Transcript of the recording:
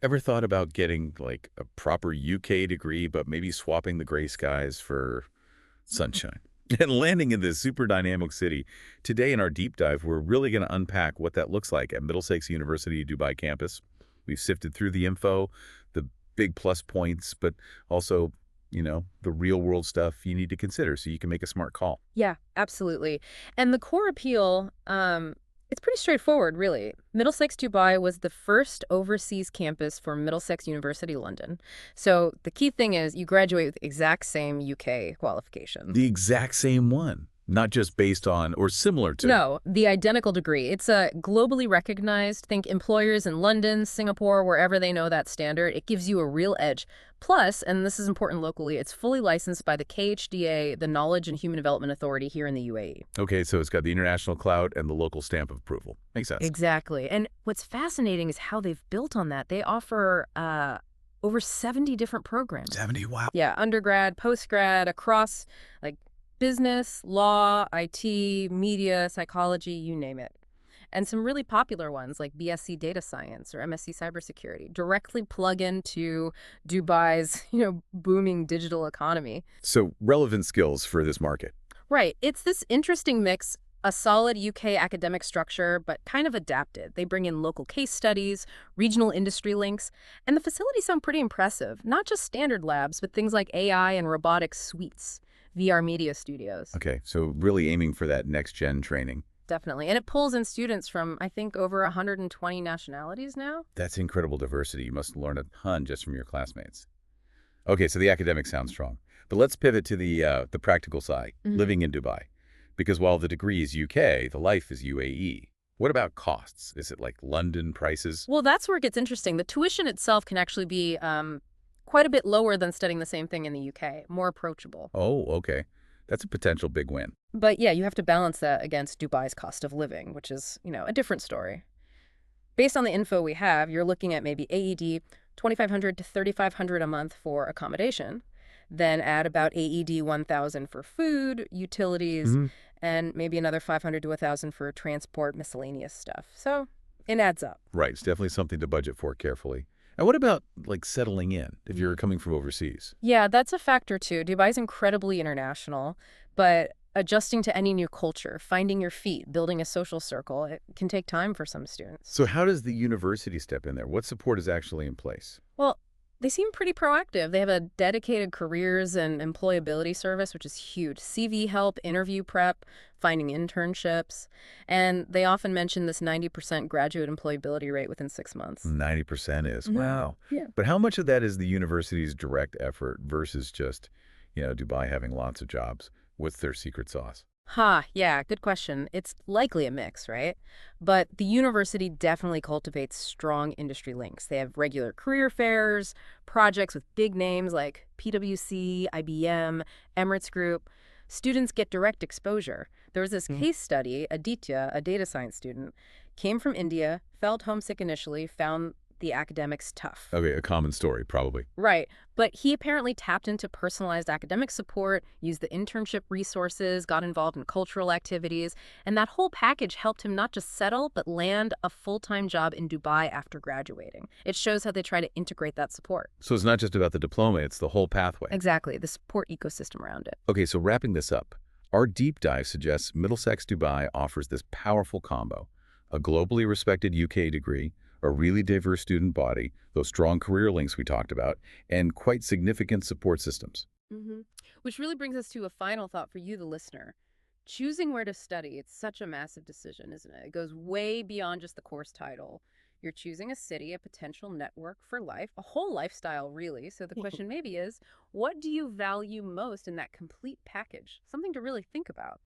Ever thought about getting like a proper UK degree, but maybe swapping the gray skies for sunshine and landing in this super dynamic city? Today in our deep dive, we're really going to unpack what that looks like at Middlesex University Dubai campus. We've sifted through the info, the big plus points, but also, the real world stuff you need to consider so you can make a smart call. Yeah, absolutely. And the core appeal, it's pretty straightforward, really. Middlesex Dubai was the first overseas campus for Middlesex University London. So the key thing is you graduate with the exact same UK The qualifications. exact same one, not just based on or similar to. No, the identical degree. It's a globally recognized. Think employers in London, Singapore, wherever they know that standard. It gives you a real edge. Plus, and this is important locally, it's fully licensed by the KHDA, the Knowledge and Human Development Authority here in the UAE. Okay, so it's got the international clout and the local stamp of approval. Makes sense. Exactly. And what's fascinating is how they've built on that. They offer over 70 different programs. 70, wow. Yeah, undergrad, postgrad, across like business, law, IT, media, psychology, you name it. And some really popular ones like BSc Data Science or MSc Cybersecurity directly plug into Dubai's, booming digital economy. So relevant skills for this market. Right. It's this interesting mix, a solid UK academic structure, but kind of adapted. They bring in local case studies, regional industry links, and the facilities sound pretty impressive. Not just standard labs, but things like AI and robotics suites, VR media studios. Okay, so really aiming for that next-gen training. Definitely. And it pulls in students from, I think, over 120 nationalities now. That's incredible diversity. You must learn a ton just from your classmates. Okay, so the academic sounds strong. But let's pivot to the practical side, living in Dubai. Because while the degree is UK, the life is UAE. What about costs? Is it like London prices? Well, that's where it gets interesting. The tuition itself can actually be quite a bit lower than studying the same thing in the UK, more approachable. Oh, okay. That's a potential big win. But yeah, you have to balance that against Dubai's cost of living, which is, a different story. Based on the info we have, you're looking at maybe AED 2,500 to 3,500 a month for accommodation, then add about AED 1,000 for food, utilities, hmm and maybe another 500 to 1,000 for transport, miscellaneous stuff. So it adds up. Right, it's definitely something to budget for carefully. And what about like settling in if you're coming from overseas? Yeah, that's a factor too. Dubai's incredibly international, but adjusting to any new culture, finding your feet, building a social circle, it can take time for some students. So how does the university step in there? What support is actually in place? Well, they seem pretty proactive. They have a dedicated careers and employability service, which is huge. CV help, interview prep, finding internships. And they often mention this 90% graduate employability rate within 6 months. 90% is. Mhm. Wow. Yeah. But how much of that is the university's direct effort versus just, Dubai having lots of jobs? What's their secret sauce? Yeah, good question. It's likely a mix, right? But the university definitely cultivates strong industry links. They have regular career fairs, projects with big names like PwC, IBM, Emirates Group. Students get direct exposure. There was this Hmm. case study, Aditya, a data science student, came from India, felt homesick initially, found the academics tough. Okay, a common story, probably. Right. But he apparently tapped into personalized academic support, used the internship resources, got involved in cultural activities, and that whole package helped him not just settle, but land a full-time job in Dubai after graduating. It shows how they try to integrate that support. So it's not just about the diploma, it's the whole pathway. Exactly, the support ecosystem around it. Okay, so wrapping this up, our deep dive suggests Middlesex Dubai offers this powerful combo, a globally respected UK degree, a really diverse student body, those strong career links we talked about, and quite significant support systems. hmm Which really brings us to a final thought for you, the listener. Choosing where to study, it's such a massive decision, isn't it? It goes way beyond just the course title. You're choosing a city, a potential network for life, a whole lifestyle, really. So the question maybe is, what do you value most in that complete package? Something to really think about.